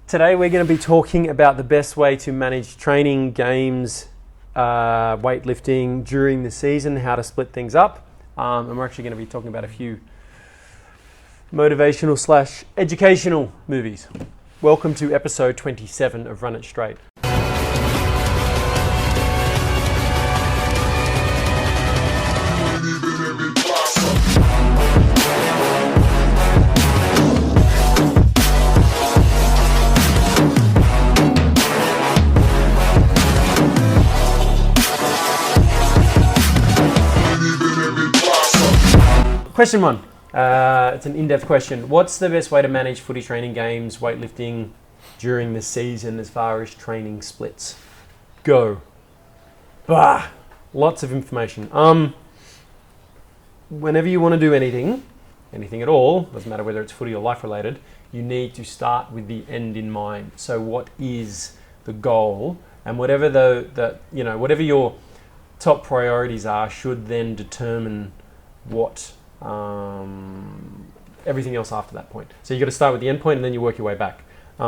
Today we're going to be talking about the best way to manage training, games, weightlifting during the season, how to split things up. And we're actually going to be talking about a few motivational / educational movies. Welcome to episode 27 of Run It Straight. Question one. It's an in-depth question. What's the best way to manage footy training, games, weightlifting during the season as far as training splits? Go. Bah! Lots of information. Whenever you want to do anything at all, doesn't matter whether it's footy or life related, you need to start with the end in mind. So what is the goal? And whatever whatever your top priorities are should then determine what everything else after that point. So you've got to start with the end point and then you work your way back.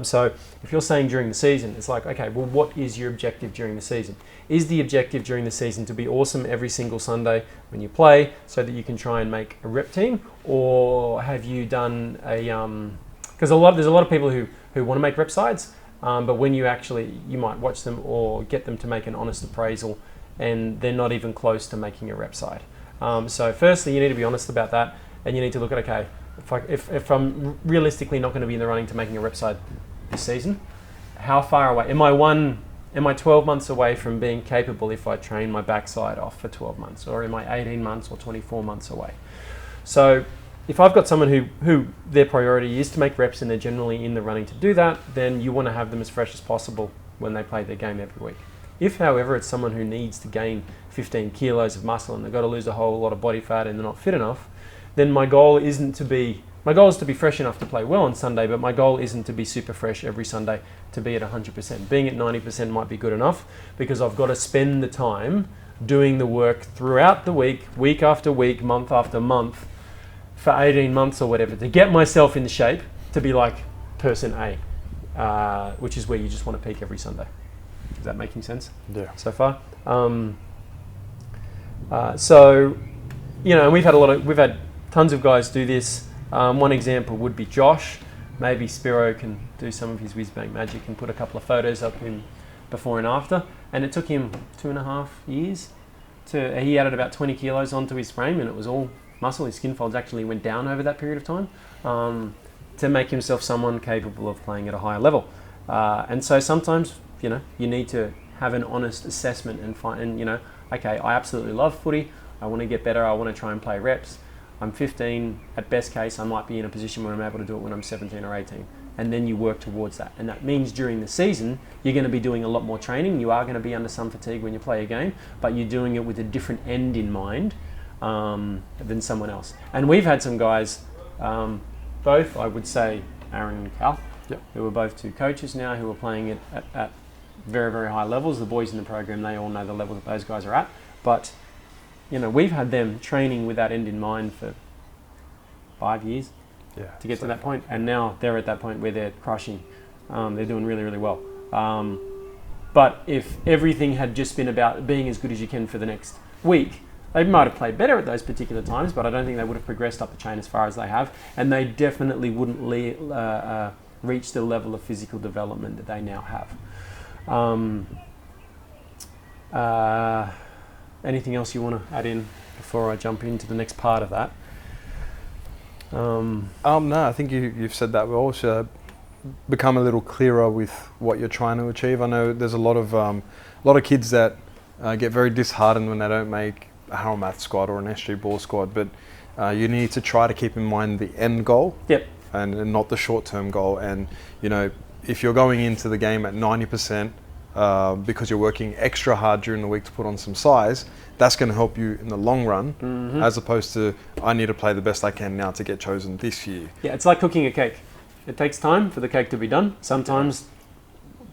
So if you're saying during the season, it's like, okay, well, what is your objective during the season? Is the objective during the season to be awesome every single Sunday when you play so that you can try and make a rep team? Or have you done because there's a lot of people who want to make rep sides, but when you might watch them or get them to make an honest appraisal and they're not even close to making a rep side. So firstly, you need to be honest about that, and you need to look at, okay, if I'm realistically not going to be in the running to making a rep side this season, how far away? Am I 12 months away from being capable if I train my backside off for 12 months? Or am I 18 months or 24 months away? So if I've got someone who their priority is to make reps and they're generally in the running to do that, then you want to have them as fresh as possible when they play their game every week. If, however, it's someone who needs to gain 15 kilos of muscle and they've got to lose a whole lot of body fat and they're not fit enough, then my goal is to be fresh enough to play well on Sunday, but my goal isn't to be super fresh every Sunday to be at 100%. Being at 90% might be good enough because I've got to spend the time doing the work throughout the week after week, month after month, for 18 months or whatever, to get myself in shape to be like person A, which is where you just want to peak every Sunday. Is that making sense? Yeah. So far? So, and we've had tons of guys do this. One example would be Josh. Maybe Spiro can do some of his whiz-bang magic and put a couple of photos up him before and after. And it took him 2.5 years he added about 20 kilos onto his frame, and it was all muscle. His skin folds actually went down over that period of time to make himself someone capable of playing at a higher level. And so sometimes, you need to have an honest assessment and find, okay, I absolutely love footy. I want to get better. I want to try and play reps. I'm 15. At best case, I might be in a position where I'm able to do it when I'm 17 or 18. And then you work towards that. And that means during the season, you're going to be doing a lot more training. You are going to be under some fatigue when you play a game, but you're doing it with a different end in mind than someone else. And we've had some guys, both, I would say, Aaron and Cal, who are both two coaches now, who are playing it at very, very high levels. The boys in the program, they all know the level that those guys are at. But, we've had them training with that end in mind for 5 years to get to that point. And now they're at that point where they're crushing. They're doing really, really well. But if everything had just been about being as good as you can for the next week, they might have played better at those particular times, but I don't think they would have progressed up the chain as far as they have. And they definitely wouldn't reach the level of physical development that they now have. Anything else you want to add in before I jump into the next part of that? No, I think you've said that well. So become a little clearer with what you're trying to achieve. I know there's a lot of kids that get very disheartened when they don't make a Harrow Math squad or an SG ball squad, but you need to try to keep in mind the end goal. Yep. And not the short-term goal. And if you're going into the game at 90%, because you're working extra hard during the week to put on some size, that's going to help you in the long run, as opposed to, I need to play the best I can now to get chosen this year. Yeah, it's like cooking a cake. It takes time for the cake to be done. Sometimes,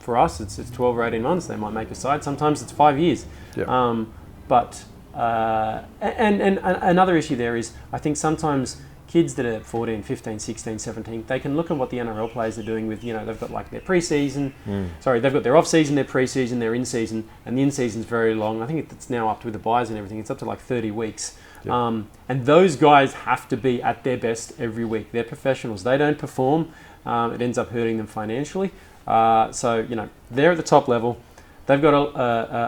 for us, it's 12 or 18 months. They might make a side. Sometimes it's 5 years. Yeah. But another issue there is, I think sometimes kids that are 14, 15, 16, 17, they can look at what the NRL players are doing with, they've got like their pre-season, they've got their off-season, their pre-season, their in-season, and the in-season's very long. I think it's now up to the buys and everything, it's up to like 30 weeks. Yep. And those guys have to be at their best every week. They're professionals. They don't perform, it ends up hurting them financially. So they're at the top level. They've got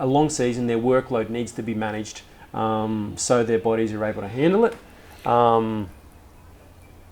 a long season. Their workload needs to be managed so their bodies are able to handle it.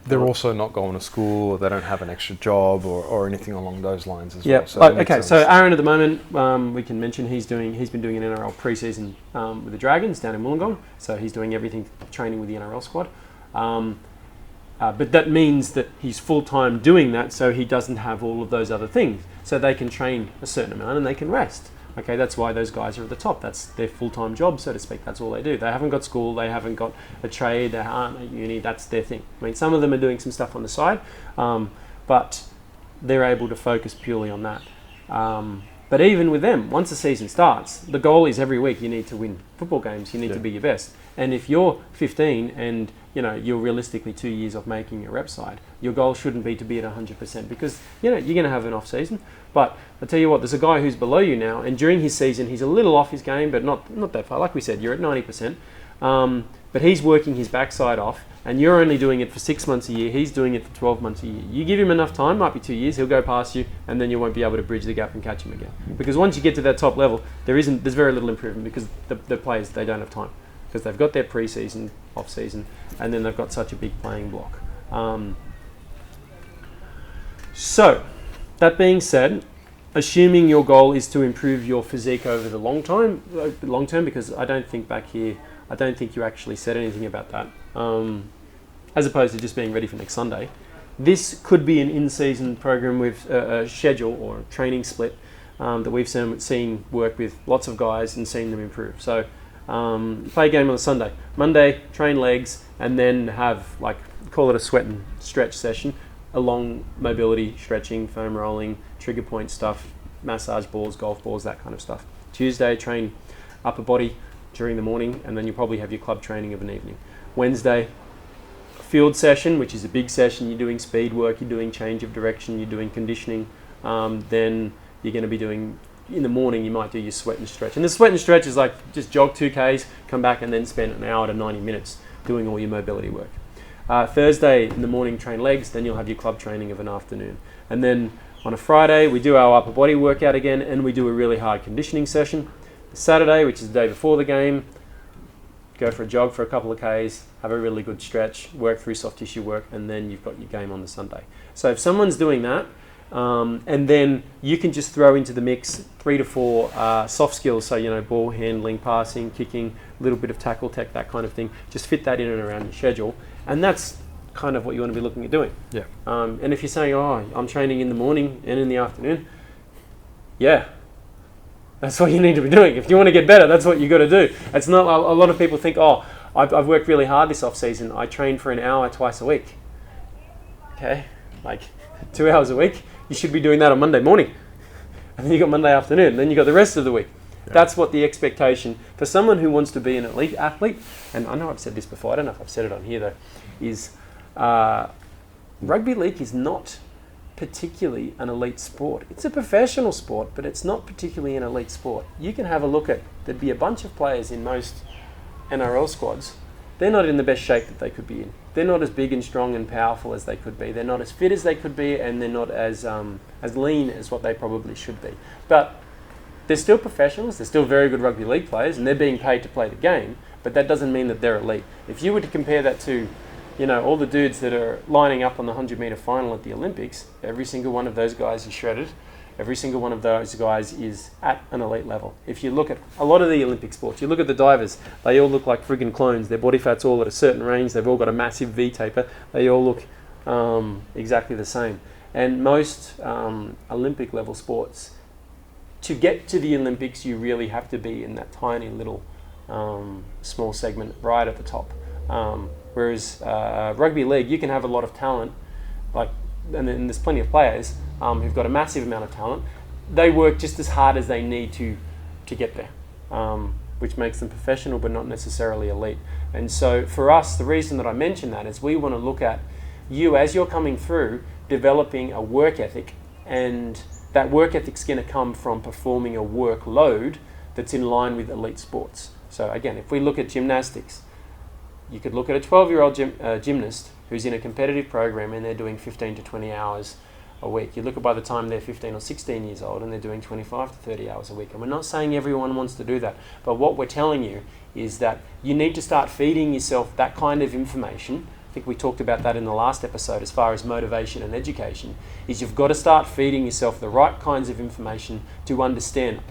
They're also not going to school, or they don't have an extra job or anything along those lines as well. So okay, so Aaron at the moment, we can mention he's been doing an NRL pre-season with the Dragons down in Wollongong. So he's doing everything, training with the NRL squad. But that means that he's full-time doing that, so he doesn't have all of those other things. So they can train a certain amount and they can rest. Okay, that's why those guys are at the top. That's their full-time job, so to speak. That's all they do. They haven't got school. They haven't got a trade. They aren't at uni. That's their thing. I mean, some of them are doing some stuff on the side, but they're able to focus purely on that. But even with them, once the season starts, the goal is every week you need to win football games. You need to be your best. And if you're 15 and you're realistically 2 years off making your rep side, your goal shouldn't be to be at 100% because you're going to have an off season. But I tell you what, there's a guy who's below you now, and during his season he's a little off his game, but not that far. Like we said, you're at 90%. But he's working his backside off, and you're only doing it for 6 months a year. He's doing it for 12 months a year. You give him enough time, might be 2 years, he'll go past you, and then you won't be able to bridge the gap and catch him again. Because once you get to that top level, there's very little improvement because the players, they don't have time. Because they've got their pre-season, off-season, and then they've got such a big playing block. So, that being said, assuming your goal is to improve your physique over the long term, because I don't think back here, I don't think you actually said anything about that, as opposed to just being ready for next Sunday. This could be an in-season program with a schedule or a training split that we've seen work with lots of guys and seen them improve. So, play a game on a Sunday. Monday, train legs, and then have, call it a sweat and stretch session, along mobility, stretching, foam rolling, trigger point stuff, massage balls, golf balls, that kind of stuff. Tuesday, train upper body during the morning, and then you probably have your club training of an evening. Wednesday, field session, which is a big session. You're doing speed work, you're doing change of direction, you're doing conditioning. Then you're going to be doing, in the morning, you might do your sweat and stretch. And the sweat and stretch is like just jog 2Ks, come back and then spend an hour to 90 minutes doing all your mobility work. Thursday in the morning, train legs, then you'll have your club training of an afternoon. And then on a Friday, we do our upper body workout again, and we do a really hard conditioning session. Saturday, which is the day before the game, go for a jog for a couple of Ks, have a really good stretch, work through soft tissue work, and then you've got your game on the Sunday. So if someone's doing that, and then you can just throw into the mix 3 to 4 soft skills, so ball handling, passing, kicking, a little bit of tackle tech, that kind of thing. Just fit that in and around your schedule, and that's kind of what you want to be looking at doing. Yeah. And if you're saying, oh, I'm training in the morning and in the afternoon, yeah, that's what you need to be doing. If you want to get better, that's what you got to do. It's not. A lot of people think, oh, I've worked really hard this off season. I train for an hour twice a week. Okay, 2 hours a week. You should be doing that on Monday morning, and then you got Monday afternoon. Then you got the rest of the week. Yeah. That's what the expectation for someone who wants to be an elite athlete. And I know I've said this before. I don't know if I've said it on here though. Is rugby league is not particularly an elite sport. It's a professional sport, but it's not particularly an elite sport. You can have a look at, there'd be a bunch of players in most NRL squads. They're not in the best shape that they could be in. They're not as big and strong and powerful as they could be. They're not as fit as they could be, and they're not as lean as what they probably should be. But they're still professionals. They're still very good rugby league players, and they're being paid to play the game. But that doesn't mean that they're elite. If you were to compare that to all the dudes that are lining up on the 100-meter final at the Olympics, every single one of those guys is shredded. Every single one of those guys is at an elite level. If you look at a lot of the Olympic sports, you look at the divers, they all look like friggin' clones. Their body fat's all at a certain range. They've all got a massive V-taper. They all look exactly the same. And most Olympic level sports, to get to the Olympics, you really have to be in that tiny little small segment right at the top. Whereas rugby league, you can have a lot of talent, and there's plenty of players who've got a massive amount of talent. They work just as hard as they need to get there. which makes them professional but not necessarily elite. And so for us, the reason that I mention that is we want to look at you as you're coming through, developing a work ethic, and that work ethic's going to come from performing a workload that's in line with elite sports. So again, if we look at gymnastics, you could look at a 12-year-old gymnast who's in a competitive program and they're doing 15 to 20 hours a week. You look at by the time they're 15 or 16 years old and they're doing 25 to 30 hours a week. And we're not saying everyone wants to do that, but what we're telling you is that you need to start feeding yourself that kind of information. I think we talked about that in the last episode as far as motivation and education, is you've got to start feeding yourself the right kinds of information to understand,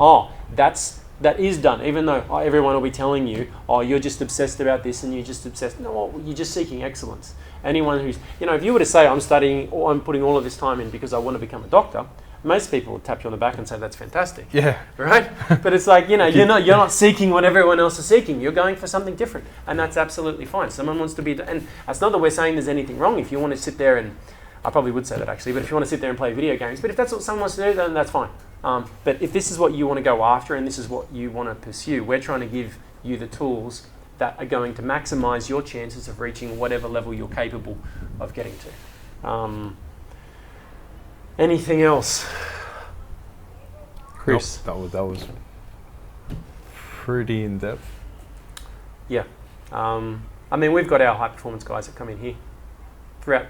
that is done, even though everyone will be telling you, you're just obsessed about this and you're just obsessed. No, you're just seeking excellence. Anyone who's, if you were to say, I'm studying or I'm putting all of this time in because I want to become a doctor, most people would tap you on the back and say, that's fantastic. Yeah. Right? But it's like, you're not seeking what everyone else is seeking. You're going for something different. And that's absolutely fine. Someone wants to be, and it's not that we're saying there's anything wrong. If you want to sit there and, I probably would say that actually, but if you want to sit there and play video games, but if that's what someone wants to do, then that's fine. But if this is what you want to go after and this is what you want to pursue, we're trying to give you the tools that are going to maximize your chances of reaching whatever level you're capable of getting to. Anything else? Chris? Nope, that was pretty in-depth. Yeah. We've got our high-performance guys that come in here throughout.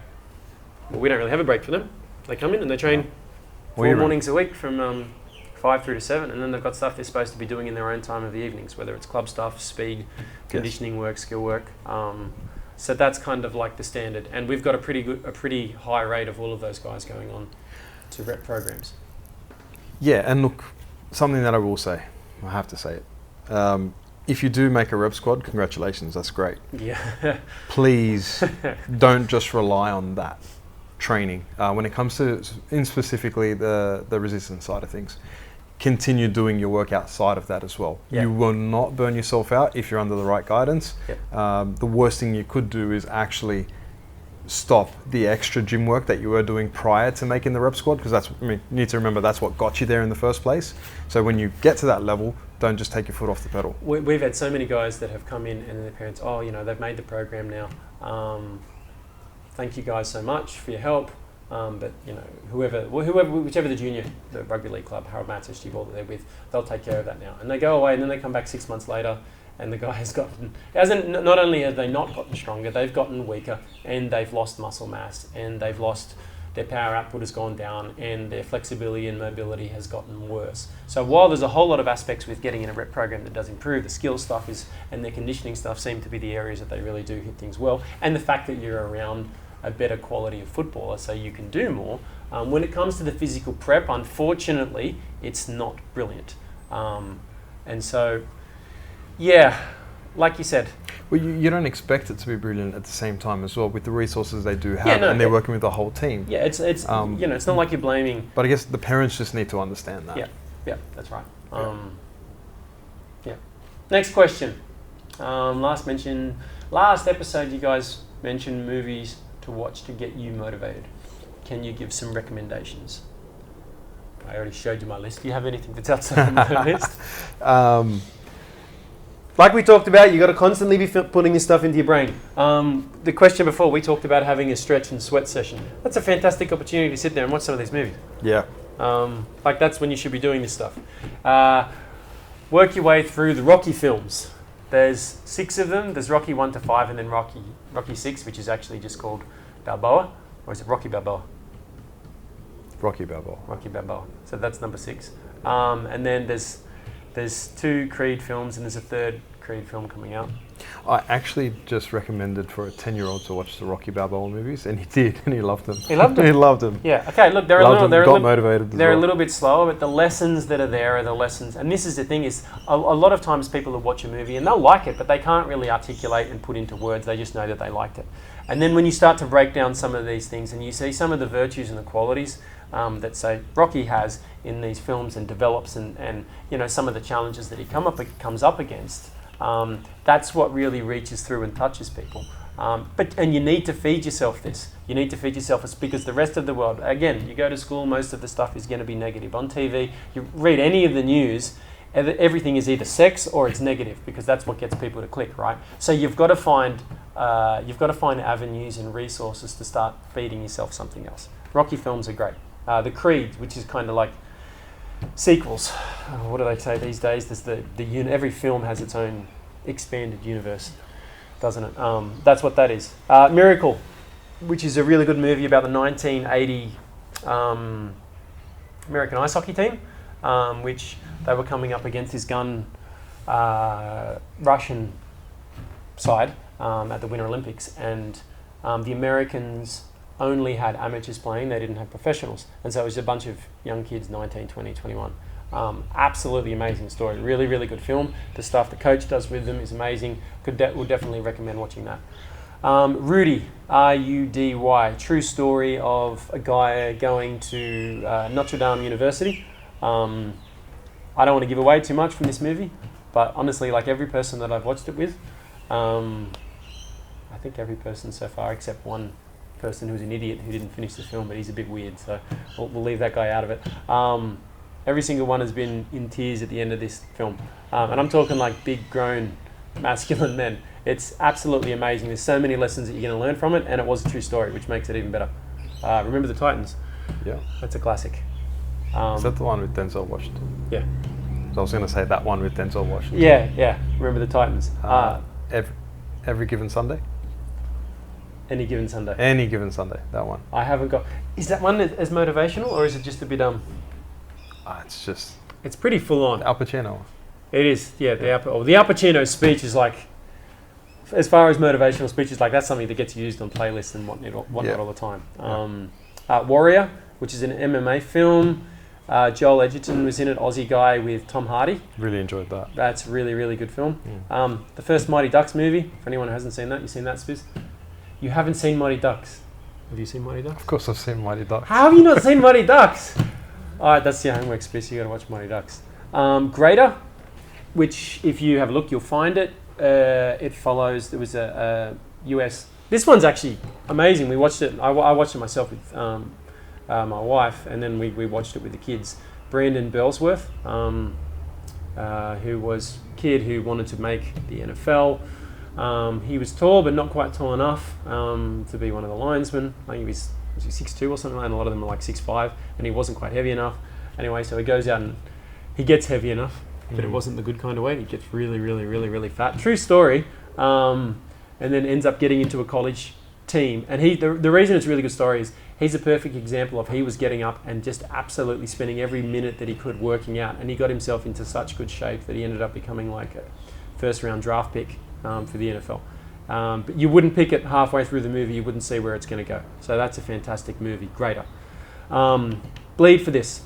Well, we don't really have a break for them. They come in and they train 4 mornings a week from 5 through to 7, and then they've got stuff they're supposed to be doing in their own time of the evenings, whether it's club stuff, speed, conditioning work, skill work. So that's kind of like the standard, and we've got a pretty high rate of all of those guys going on to rep programs. Yeah, and look, something that I will say, I have to say it. If you do make a rep squad, congratulations, that's great. Yeah. Please don't just rely on that training. When it comes to, specifically the resistance side of things, continue doing your work outside of that as well. Yeah. You will not burn yourself out if you're under the right guidance. Yep. The worst thing you could do is actually stop the extra gym work that you were doing prior to making the rep squad, because you need to remember that's what got you there in the first place. So when you get to that level, don't just take your foot off the pedal. We've had so many guys that have come in and their parents, they've made the program now. Thank you guys so much for your help. But whichever the rugby league club, Harold Matt, SG Ball that they're with, they'll take care of that now. And they go away and then they come back 6 months later and the guy not only have they not gotten stronger, they've gotten weaker and they've lost muscle mass and they've lost, their power output has gone down and their flexibility and mobility has gotten worse. So while there's a whole lot of aspects with getting in a rep program that does improve, the skill stuff and their conditioning stuff seem to be the areas that they really do hit things well. And the fact that you're around a better quality of footballer so you can do more. When it comes to the physical prep, unfortunately, it's not brilliant. And so, like you said. Well, you don't expect it to be brilliant at the same time as well with the resources they do have, and they're working with the whole team. Yeah, it's it's not like you're blaming. But I guess the parents just need to understand that. Yeah, that's right. Next question. Last episode, you guys mentioned movies to watch to get you motivated. Can you give some recommendations? I already showed you my list. Do you have anything that's outside of my list? Like we talked about, you got to constantly be putting this stuff into your brain. The question before, we talked about having a stretch and sweat session. That's a fantastic opportunity to sit there and watch some of these movies. Yeah. That's when you should be doing this stuff. Work your way through the Rocky films. There's 6 of them. There's Rocky 1 to 5 and then Rocky 6, which is actually just called Balboa. Or is it Rocky Balboa? Rocky Balboa. Rocky Balboa. So that's number 6. And then there's 2 Creed films and there's a 3rd Creed film coming out. I actually just recommended for a 10-year-old to watch the Rocky Balboa movies, and he did, and he loved them. He loved them? He loved them. Yeah, okay, look, they're motivated. They're a little bit slower, but the lessons that are there are the lessons. And this is the thing is, a lot of times people will watch a movie and they'll like it, but they can't really articulate and put into words. They just know that they liked it. And then when you start to break down some of these things and you see some of the virtues and the qualities that, say, Rocky has in these films and develops and some of the challenges that he comes up against, that's what really reaches through and touches people. And you need to feed yourself this. You need to feed yourself this because the rest of the world, again, you go to school, most of the stuff is going to be negative. On TV, you read any of the news, everything is either sex or it's negative, because that's what gets people to click, right? So you've got to find avenues and resources to start feeding yourself something else. Rocky films are great. The Creed, which is kind of like sequels. What do they say these days? There's every film has its own expanded universe, doesn't it? That's what that is. Miracle, which is a really good movie about the 1980 American ice hockey team, which they were coming up against this Russian side at the Winter Olympics, and the Americans only had amateurs playing, they didn't have professionals, and so it was a bunch of young kids, 19, 20, 21. Absolutely amazing story, really, really good film. The stuff the coach does with them is amazing. Would definitely recommend watching that. Rudy, R-U-D-Y, true story of a guy going to Notre Dame University. I don't want to give away too much from this movie, but honestly, like every person that I've watched it with, I think every person so far except one person who's an idiot who didn't finish the film, but he's a bit weird, so we'll leave that guy out of it. Every single one has been in tears at the end of this film, and I'm talking like big grown masculine men. It's absolutely amazing. There's so many lessons that you're going to learn from it, and it was a true story, which makes it even better. Remember the Titans? Yeah, that's a classic. Is that the one with Denzel Washington? Yeah. So I was going to say that one with Denzel Washington. Yeah. Remember the Titans? Every given Sunday. Any given Sunday. Any given Sunday. That one. I haven't got. Is that one as motivational, or is it just a bit It's just. It's pretty full on. Al Pacino. It is. Yeah. The Al Pacino speech is like. As far as motivational speeches, like that's something that gets used on playlists and whatnot all the time. Warrior, which is an MMA film. Joel Edgerton was in it, Aussie guy with Tom Hardy. Really enjoyed that. That's really, really good film. The first Mighty Ducks movie, for anyone who hasn't seen that, you seen that, Spiz? You haven't seen Mighty Ducks. Have you seen Mighty Ducks? Of course I've seen Mighty Ducks. How have you not seen Mighty Ducks? Alright, that's your homework, Spiz. You got to watch Mighty Ducks. Greater, which if you have a look, you'll find it. It follows, there was a US... This one's actually amazing. We watched it, I watched it myself with my wife, and then we watched it with the kids. Brandon Bellsworth, who was a kid who wanted to make the NFL. He was tall, but not quite tall enough to be one of the linesmen. I think he was 6'2" or something, and a lot of them were like 6'5", and he wasn't quite heavy enough. Anyway, so he goes out and he gets heavy enough, but it wasn't the good kind of weight. He gets really, really, really, really fat. True story. And then ends up getting into a college team. And the reason it's a really good story is he's a perfect example of he was getting up and just absolutely spending every minute that he could working out. And he got himself into such good shape that he ended up becoming like a first-round draft pick for the NFL. But you wouldn't pick it halfway through the movie. You wouldn't see where it's going to go. So that's a fantastic movie. Greater. Bleed for This.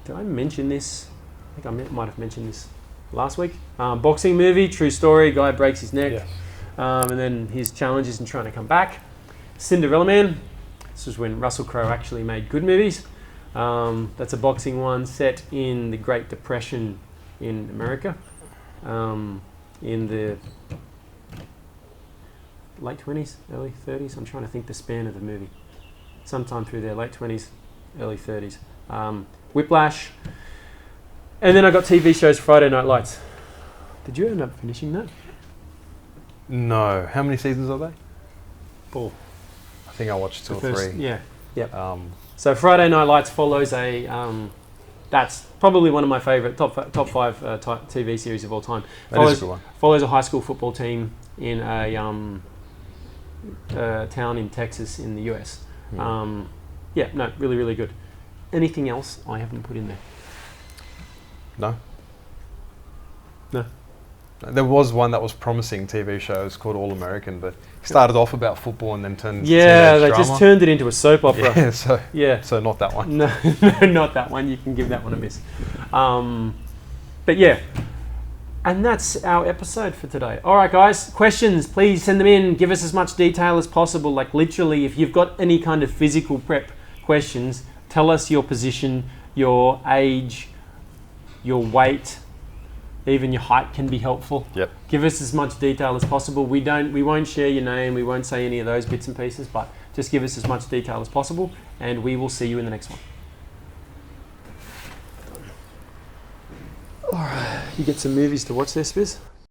Did I mention this? I think I might have mentioned this last week. Boxing movie, true story. Guy breaks his neck. Yes. And then his challenges in trying to come back. Cinderella Man. This was when Russell Crowe actually made good movies. That's a boxing one set in the Great Depression in America. In the late 20s, early 30s. I'm trying to think the span of the movie. Sometime through there, late 20s, early 30s. Whiplash. And then I got TV shows, Friday Night Lights. Did you end up finishing that? No. How many seasons are they? 4. I think I watched 2 or 3. Yeah. Yep. So Friday Night Lights follows that's probably one of my favourite top 5 TV series of all time. Follows a high school football team in a town in Texas in the US. Really, really good. Anything else I haven't put in there? No. There was one that was promising TV show. It's called All American, but started off about football and then turned into they just turned it into a soap opera. So not that one. No, not that one. You can give that one a miss. But yeah, and that's our episode for today. All right, guys, questions, please send them in. Give us as much detail as possible. Like literally, if you've got any kind of physical prep questions, tell us your position, your age, your weight. Even your height can be helpful. Yep. Give us as much detail as possible. We won't share your name. We won't say any of those bits and pieces, but just give us as much detail as possible, and we will see you in the next one. All right. You get some movies to watch there, Spiz?